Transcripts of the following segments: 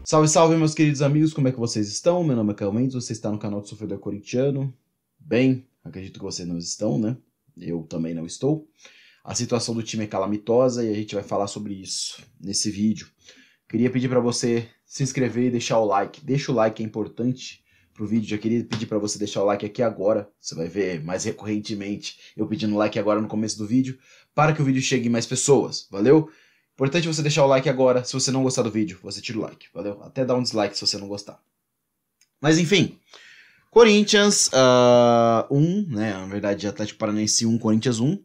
Salve, salve, meus queridos amigos, como é que vocês estão? Meu nome é Caio Mendes, você está no canal do Sofredor Corintiano. Bem, acredito que vocês não estão, né? Eu também não estou. A situação do time é calamitosa e a gente vai falar sobre isso nesse vídeo. Queria pedir para você se inscrever e deixar o like. Deixa o like, é importante pro vídeo. Já queria pedir para você deixar o like aqui agora. Você vai ver mais recorrentemente eu pedindo like agora no começo do vídeo, para que o vídeo chegue em mais pessoas, valeu? Importante você deixar o like agora. Se você não gostar do vídeo, você tira o like, valeu? Até dá um dislike se você não gostar. Mas enfim, Corinthians 1, né? Na verdade, Atlético Paranaense 1, Corinthians 1.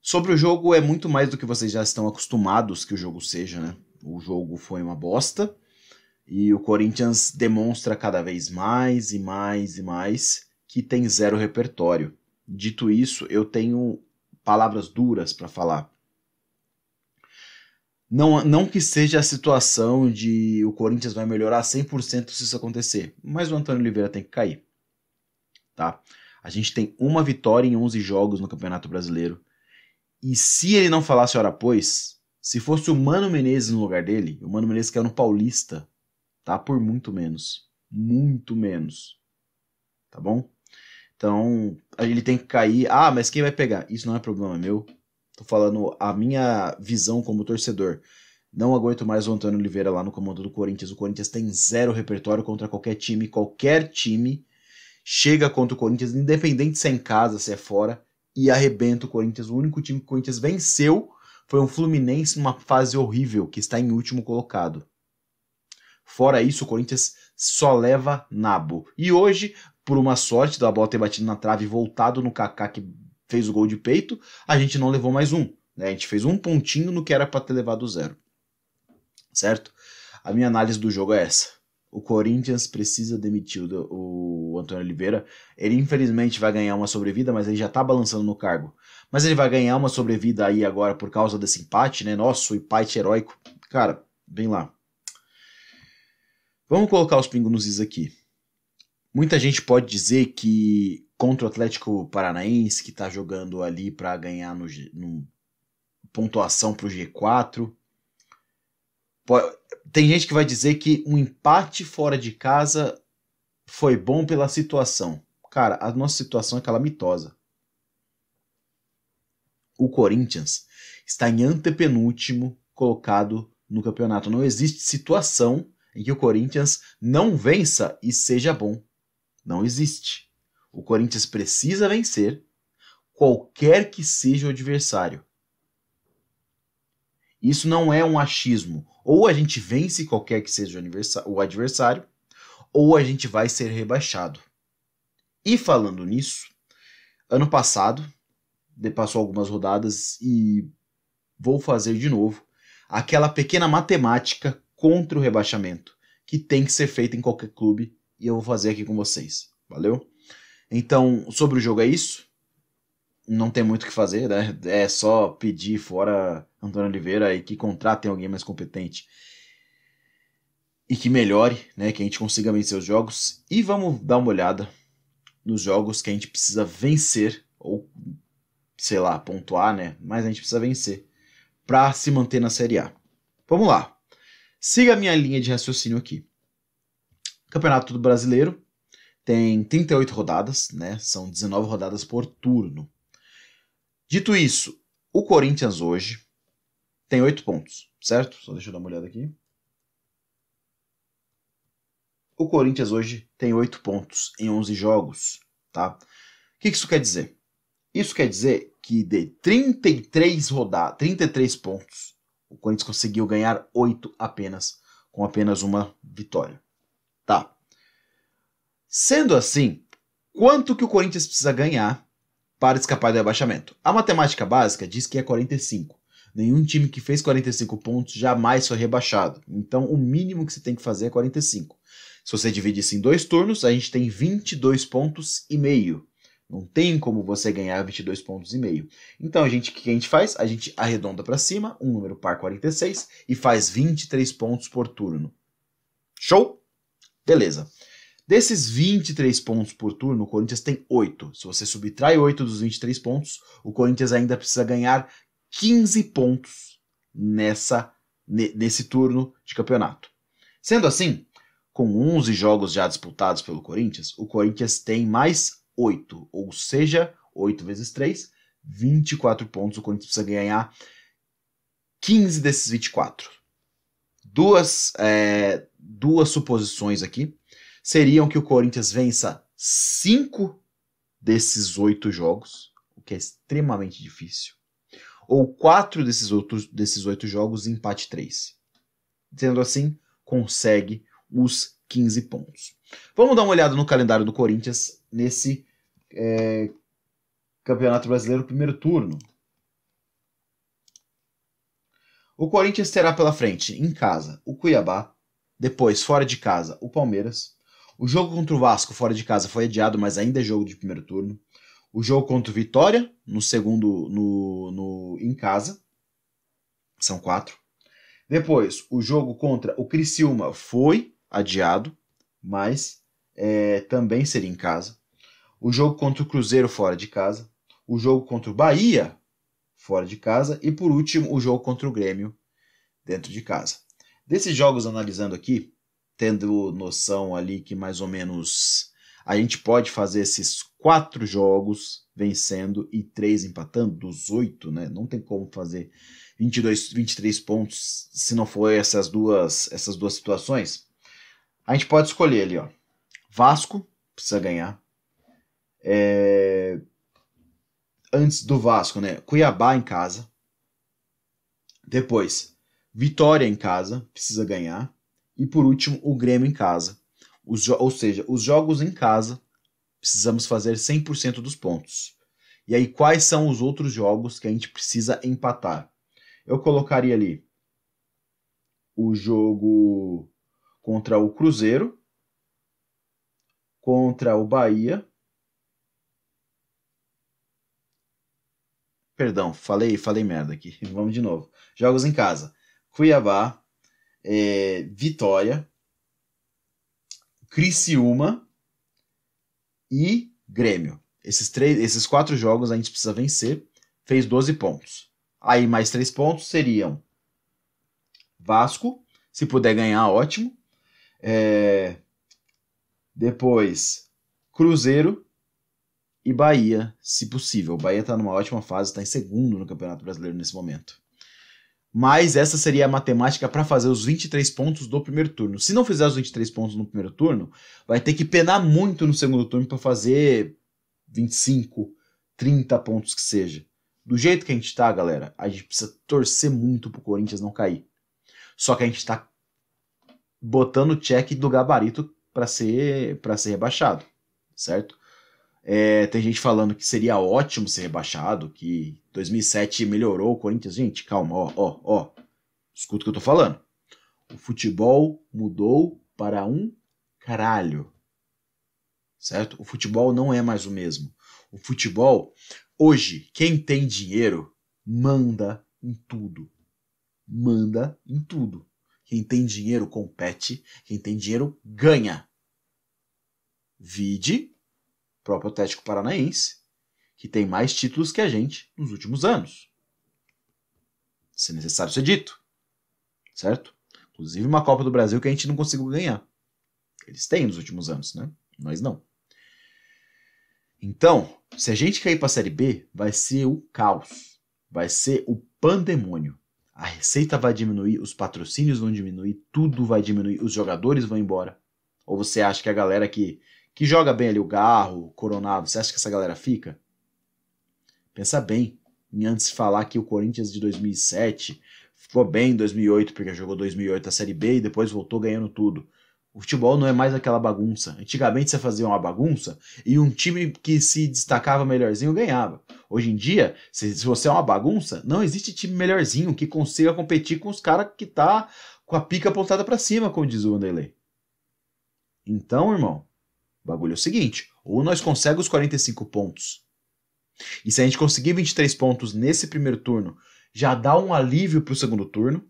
Sobre o jogo, é muito mais do que vocês já estão acostumados que o jogo seja, né? O jogo foi uma bosta e o Corinthians demonstra cada vez mais e mais e mais que tem zero repertório. Dito isso, eu tenho palavras duras para falar. Não que seja a situação de o Corinthians vai melhorar 100% se isso acontecer, mas o Antônio Oliveira tem que cair, tá? A gente tem uma vitória em 11 jogos no Campeonato Brasileiro, e se ele não falasse hora pois, se fosse o Mano Menezes no lugar dele, o Mano Menezes caiu no Paulista, tá? Por muito menos, tá bom? Então, ele tem que cair. Ah, mas quem vai pegar? Isso não é problema meu. Tô falando a minha visão como torcedor. Não aguento mais o Antônio Oliveira lá no comando do Corinthians. O Corinthians tem zero repertório contra qualquer time. Qualquer time chega contra o Corinthians, independente se é em casa, se é fora, e arrebenta o Corinthians. O único time que o Corinthians venceu foi um Fluminense numa fase horrível, que está em último colocado. Fora isso, o Corinthians só leva nabo. E hoje, por uma sorte da bola ter batido na trave e voltado no Kaká, que fez o gol de peito, a gente não levou mais um, né? A gente fez um pontinho no que era para ter levado 0. Certo? A minha análise do jogo é essa. O Corinthians precisa demitir o Antônio Oliveira. Ele infelizmente vai ganhar uma sobrevida, mas ele já tá balançando no cargo. Mas ele vai ganhar uma sobrevida aí agora por causa desse empate, né? Nossa, o empate heróico. Cara, vem lá. Vamos colocar os pingos nos is aqui. Muita gente pode dizer que contra o Atlético Paranaense, que está jogando ali para ganhar no pontuação para o G4, tem gente que vai dizer que um empate fora de casa foi bom pela situação. Cara, a nossa situação é calamitosa. O Corinthians está em antepenúltimo colocado no campeonato. Não existe situação em que o Corinthians não vença e seja bom. Não existe. O Corinthians precisa vencer qualquer que seja o adversário. Isso não é um achismo. Ou a gente vence qualquer que seja o adversário, ou a gente vai ser rebaixado. E falando nisso, ano passado, passou algumas rodadas e vou fazer de novo aquela pequena matemática contra o rebaixamento que tem que ser feita em qualquer clube e eu vou fazer aqui com vocês. Valeu? Então, sobre o jogo é isso. Não tem muito o que fazer, né? É só pedir fora Antônio Oliveira e que contratem alguém mais competente e que melhore, né? Que a gente consiga vencer os jogos. E vamos dar uma olhada nos jogos que a gente precisa vencer, ou sei lá, pontuar, né? Mas a gente precisa vencer para se manter na Série A. Vamos lá. Siga a minha linha de raciocínio aqui. Campeonato do Brasileiro tem 38 rodadas, né? São 19 rodadas por turno. Dito isso, o Corinthians hoje tem 8 pontos, certo? Só deixa eu dar uma olhada aqui. O Corinthians hoje tem 8 pontos em 11 jogos, tá? O que isso quer dizer? Isso quer dizer que de 33 rodadas, 33 pontos, o Corinthians conseguiu ganhar 8 apenas, com apenas uma vitória. Tá. Sendo assim, quanto que o Corinthians precisa ganhar para escapar do rebaixamento? A matemática básica diz que é 45. Nenhum time que fez 45 pontos jamais foi rebaixado. Então, o mínimo que você tem que fazer é 45. Se você dividir isso em 2 turnos, a gente tem 22 pontos e meio. Não tem como você ganhar 22 pontos e meio. Então, o que a gente faz? A gente arredonda para cima, um número par 46, e faz 23 pontos por turno. Show? Beleza. Desses 23 pontos por turno, o Corinthians tem 8. Se você subtrai 8 dos 23 pontos, o Corinthians ainda precisa ganhar 15 pontos nesse turno de campeonato. Sendo assim, com 11 jogos já disputados pelo Corinthians, o Corinthians tem mais 8, ou seja, 8 vezes 3, 24 pontos. O Corinthians precisa ganhar 15 desses 24. Duas suposições aqui seriam que o Corinthians vença 5 desses 8 jogos, o que é extremamente difícil, ou 4 desses 8 jogos e empate 3. Sendo assim, consegue os 15 pontos. Vamos dar uma olhada no calendário do Corinthians nesse Campeonato Brasileiro primeiro turno. O Corinthians terá pela frente, em casa, o Cuiabá, depois, fora de casa, o Palmeiras. O jogo contra o Vasco, fora de casa, foi adiado, mas ainda é jogo de primeiro turno. O jogo contra o Vitória, no segundo, em casa, são 4. Depois, o jogo contra o Criciúma foi adiado, mas também seria em casa. O jogo contra o Cruzeiro, fora de casa. O jogo contra o Bahia, fora de casa. E, por último, o jogo contra o Grêmio, dentro de casa. Desses jogos, analisando aqui, tendo noção ali que mais ou menos a gente pode fazer esses 4 jogos vencendo e 3 empatando, dos 8, né? Não tem como fazer 22, 23 pontos se não for essas duas situações. A gente pode escolher ali, ó. Vasco, precisa ganhar. Antes do Vasco, né? Cuiabá em casa. Depois, Vitória em casa, precisa ganhar. E por último, o Grêmio em casa. Ou seja, os jogos em casa, precisamos fazer 100% dos pontos. E aí, quais são os outros jogos que a gente precisa empatar? Eu colocaria ali o jogo contra o Cruzeiro, contra o Bahia. Perdão, falei merda aqui. Vamos de novo. Jogos em casa. Cuiabá, Vitória, Criciúma e Grêmio. Esses 4 jogos a gente precisa vencer. Fez 12 pontos. Aí mais 3 pontos seriam Vasco, se puder ganhar, ótimo. Depois Cruzeiro e Bahia, se possível. O Bahia está numa ótima fase, está em segundo no Campeonato Brasileiro nesse momento. Mas essa seria a matemática para fazer os 23 pontos do primeiro turno. Se não fizer os 23 pontos no primeiro turno, vai ter que penar muito no segundo turno para fazer 25, 30 pontos que seja. Do jeito que a gente está, galera, a gente precisa torcer muito pro Corinthians não cair. Só que a gente está botando o check do gabarito para ser rebaixado, certo? Tem gente falando que seria ótimo ser rebaixado, que 2007 melhorou o Corinthians. Gente, calma, ó. Escuta o que eu tô falando. O futebol mudou para um caralho, certo? O futebol não é mais o mesmo. O futebol, hoje, quem tem dinheiro, manda em tudo. Manda em tudo. Quem tem dinheiro compete, quem tem dinheiro ganha. Vide próprio Atlético Paranaense, que tem mais títulos que a gente nos últimos anos. Se é necessário ser dito. Certo? Inclusive uma Copa do Brasil que a gente não conseguiu ganhar. Eles têm nos últimos anos, né? Nós não. Então, se a gente cair para a Série B, vai ser o caos. Vai ser o pandemônio. A receita vai diminuir, os patrocínios vão diminuir, tudo vai diminuir, os jogadores vão embora. Ou você acha que a galera que joga bem ali, o Garro, o Coronado, você acha que essa galera fica? Pensa bem em antes de falar que o Corinthians de 2007 ficou bem em 2008, porque jogou 2008 a Série B e depois voltou ganhando tudo. O futebol não é mais aquela bagunça. Antigamente você fazia uma bagunça e um time que se destacava melhorzinho ganhava. Hoje em dia, se você é uma bagunça, não existe time melhorzinho que consiga competir com os caras que tá com a pica apontada para cima, como diz o Vanderlei. Então, irmão, o bagulho é o seguinte, ou nós conseguimos os 45 pontos, e se a gente conseguir 23 pontos nesse primeiro turno, já dá um alívio pro segundo turno,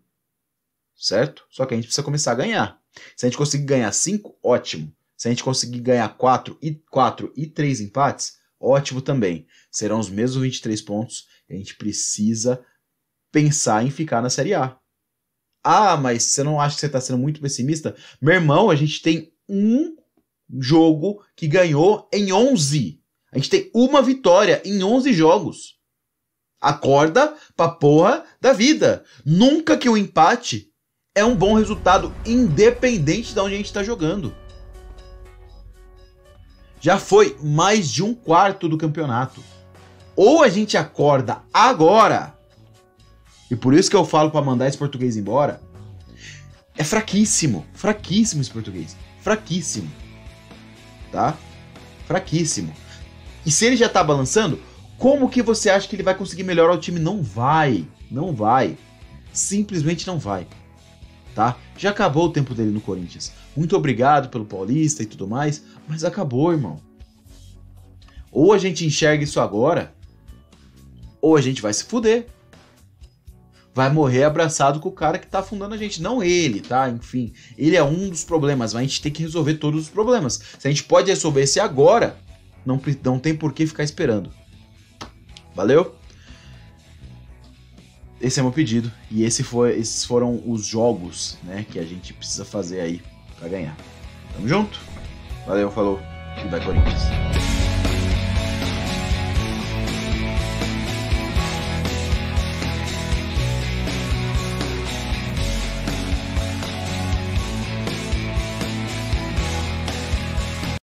certo? Só que a gente precisa começar a ganhar. Se a gente conseguir ganhar 5, ótimo. Se a gente conseguir ganhar 4 e 3 empates, ótimo também. Serão os mesmos 23 pontos, e a gente precisa pensar em ficar na Série A. Ah, mas você não acha que você tá sendo muito pessimista? Meu irmão, a gente tem um jogo que ganhou em 11. A gente tem uma vitória em 11 jogos. Acorda pra porra da vida. Nunca que o empate é um bom resultado, independente de onde a gente tá jogando. Já foi mais de um quarto do campeonato. Ou a gente acorda agora, e por isso que eu falo pra mandar esse português embora, é fraquíssimo, fraquíssimo esse português, fraquíssimo, tá? Fraquíssimo. E se ele já tá balançando, como que você acha que ele vai conseguir melhorar o time? Não vai, não vai, simplesmente não vai, tá? Já acabou o tempo dele no Corinthians. Muito obrigado pelo Paulista e tudo mais, mas acabou, irmão. Ou a gente enxerga isso agora, ou a gente vai se fuder. Vai morrer abraçado com o cara que tá afundando a gente. Não ele, tá? Enfim, ele é um dos problemas, mas a gente tem que resolver todos os problemas. Se a gente pode resolver esse agora, não tem por que ficar esperando. Valeu? Esse é meu pedido. E esses foram os jogos, né, que a gente precisa fazer aí pra ganhar. Tamo junto? Valeu, falou. E vai Corinthians.